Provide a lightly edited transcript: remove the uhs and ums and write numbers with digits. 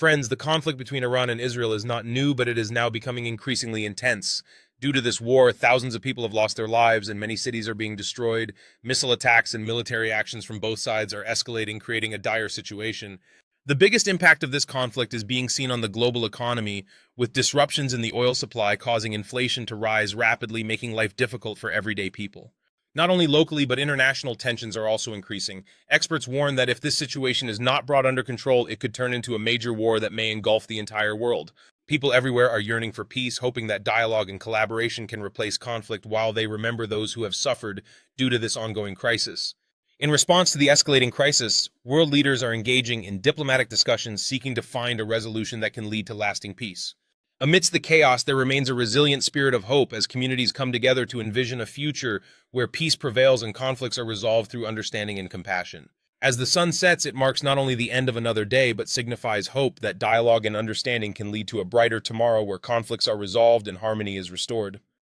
Friends, the conflict between Iran and Israel is not new, but it is now becoming increasingly intense. Due to this war, thousands of people have lost their lives and many cities are being destroyed. Missile attacks and military actions from both sides are escalating, creating a dire situation. The biggest impact of this conflict is being seen on the global economy, with disruptions in the oil supply causing inflation to rise rapidly, making life difficult for everyday people. Not only locally, but international tensions are also increasing. Experts warn that if this situation is not brought under control, it could turn into a major war that may engulf the entire world. People everywhere are yearning for peace, hoping that dialogue and collaboration can replace conflict while they remember those who have suffered due to this ongoing crisis. In response to the escalating crisis, world leaders are engaging in diplomatic discussions seeking to find a resolution that can lead to lasting peace. Amidst the chaos, there remains a resilient spirit of hope as communities come together to envision a future where peace prevails and conflicts are resolved through understanding and compassion. As the sun sets, it marks not only the end of another day, but signifies hope that dialogue and understanding can lead to a brighter tomorrow where conflicts are resolved and harmony is restored.